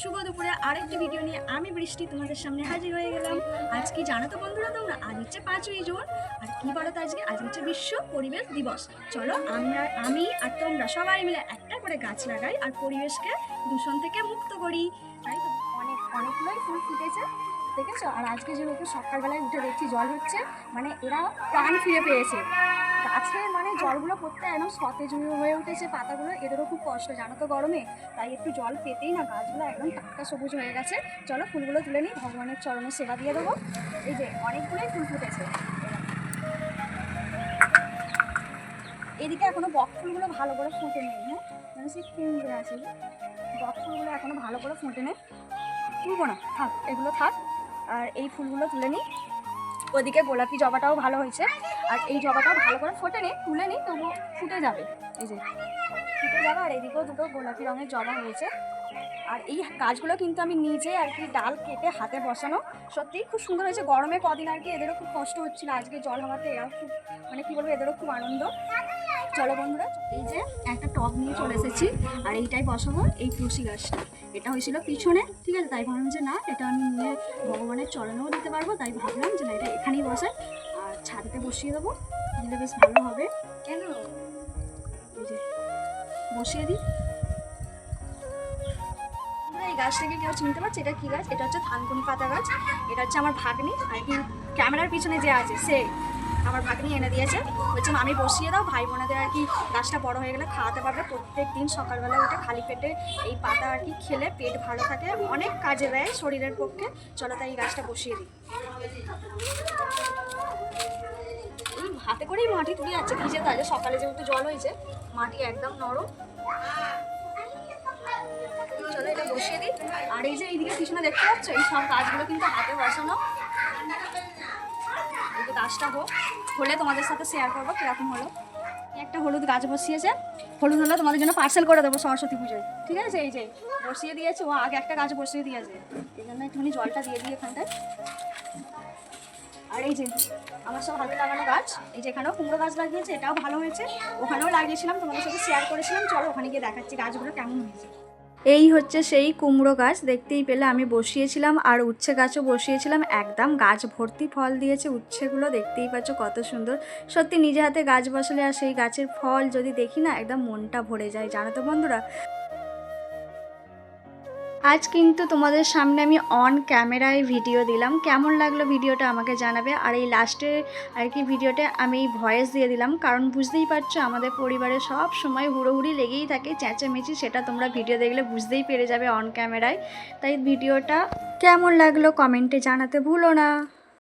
শুভ দুপুরে আরেকটি ভিডিও নিয়ে আমি বৃষ্টি তোমাদের সামনে হাজির হয়ে গেলাম। আজ কি জানো তো বন্ধুরা তোমরা, আজ হচ্ছে 5ই জুন। আর কি বলো তো, আজ হচ্ছে বিশ্ব পরিবেশ দিবস। চলো আমি আর তোমরা সবাই মিলে একটা করে গাছ লাগাই আর পরিবেশকে দূষণ থেকে মুক্ত করি। তাই তো অনেকগুলোই ফুল ফুটেছে, দেখেছো? আর আজকে যেহেতু সকালবেলায় উঠে দেখছি জল হচ্ছে, মানে এরা প্রাণ ফিরে পেয়েছে। গাছের মানে জলগুলো পড়তে একদম সতেজ হয়ে উঠেছে, পাতাগুলো এদেরও খুব কষ্ট জানো তো গরমে, তাই একটু জল পেতেই না গাছগুলো একদম টাটকা সবুজ হয়ে গেছে। চলো ফুলগুলো তুলে নিই, ভগবানের চরণে সেবা দিয়ে দেবো। এই যে অনেকগুলোই ফুল ফুটেছে। এদিকে এখনো বক ফুলগুলো ভালো করে ফুটে নেই, হ্যাঁ মানে সেই ফুলগুলো আছে, বক ফুলগুলো এখনো ভালো করে ফুটে নেই, তুলবো না, থাক এগুলো থাক। আর এই ফুলগুলো তুলে নিই। ওদিকে গোলাপি জবাটাও ভালো হয়েছে, আর এই জবাটাও ভালো করে ফোটে নিই, তুলে নিই, তবু ফুটে যাবে। এই যে ফুটে যাবে। আর এদিকেও দুটো গোলাপি রঙের জবা হয়েছে। আর এই গাছগুলো কিন্তু আমি নিজে আর কি ডাল কেটে হাতে বসানো, সত্যিই খুব সুন্দর হয়েছে। গরমে কদিন আর কি এদেরও খুব কষ্ট হচ্ছিল, আজকে জল হওয়াতে এরাও খুব মানে কী বলবো, এদেরও খুব আনন্দ। চলো বন্ধুরা, এই যে একটা টব নিয়ে চলে এসেছি, আর এইটাই বসাবো এই তুলসী গাছটা। এটা হয়েছিল পিছনে, ঠিক আছে, তাই ভাবলাম যে না, এটা আমি নিয়ে ভগবানের চরণেও দিতে পারবো, তাই ভাবলাম যে না, এটা এখানেই বসাই। আর ছাদেতে বসিয়ে দেবো, দিলে বেশ ভালো হবে। কেন এই যে বসিয়ে দিই। এই গাছটাকে কেউ চিনতে পারছে এটা কি গাছ? এটা হচ্ছে থানকুনি পাতা গাছ। এটা হচ্ছে আমার ভাগ্নি আর কি, ক্যামেরার পিছনে যে আছে সে আমার ভাগ্নি এনে দিয়েছে, বলছে আমি বসিয়ে দাও, ভাই বোনেদের আর কি গাছটা বড় হয়ে গেলে খাওয়াতে পারবে। প্রত্যেক দিন সকালবেলা উঠে খালি পেটে এই পাতা আর কি খেলে পেট ভালো থাকে, অনেক কাজে দেয় শরীরের পক্ষে। চলো তাই এই গাছটা বসিয়ে দিই। এই হাতে করেই মাটি তুলে যাচ্ছে, ভিজে থাকে, সকালে যেহেতু জল হয়েছে মাটি একদম নরম। চলো এটা বসিয়ে দিই। আর এই যে এইদিকে পিছনে দেখতে পাচ্ছ, এই সব গাছগুলো কিন্তু হাতে বসানো। এই যে গাছটা হলে তোমাদের সাথে শেয়ার করবো কিরকম হলো। একটা হলুদ গাছ বসিয়েছে, হলুদ হলে তোমাদের জন্য পার্সেল করে দেবো সরস্বতী পুজোয়, ঠিক আছে? এই যে বসিয়ে দিয়েছে, ও আগে একটা গাছ বসিয়ে দিয়েছে, এই জন্য একটুখানি জলটা দিয়ে দিই এখানটায়। আর এই যে আমার সব হাতে লাগানো গাছ, এই যে এখানেও কুমড়ো গাছ লাগিয়েছে, এটাও ভালো হয়েছে। ওখানেও লাগিয়েছিলাম, তোমাদের সাথে শেয়ার করেছিলাম। চলো ওখানে গিয়ে দেখাচ্ছি গাছগুলো কেমন হয়েছে। এই হচ্ছে সেই কুমড়ো গাছ, দেখতেই পেলে আমি বসিয়েছিলাম। আর উচ্ছে গাছও বসিয়েছিলাম, একদম গাছ ভর্তি ফল দিয়েছে উচ্ছেগুলো, দেখতেই পাচ্ছ কত সুন্দর। সত্যি নিজে হাতে গাছ বসালে আর সেই গাছের ফল যদি দেখি না, একদম মনটা ভরে যায়, জানো তো বন্ধুরা। আজ কিন্তু তোমাদের সামনে আমি অন ক্যামেরায় ভিডিও দিলাম, কেমন লাগলো ভিডিওটা আমাকে জানাবে। আর এই লাস্টে আর কি ভিডিওটা আমি এই ভয়েস দিয়ে দিলাম, কারণ বুঝতেই পারছো আমাদের পরিবারে সব সময় হুড়োহুড়ি লেগেই থাকে, চেঁচামেচি, সেটা তোমরা ভিডিও দেখলে বুঝতেই পেরে যাবে অন ক্যামেরায়। তাই ভিডিওটা কেমন লাগলো কমেন্টে জানাতে ভুলো না।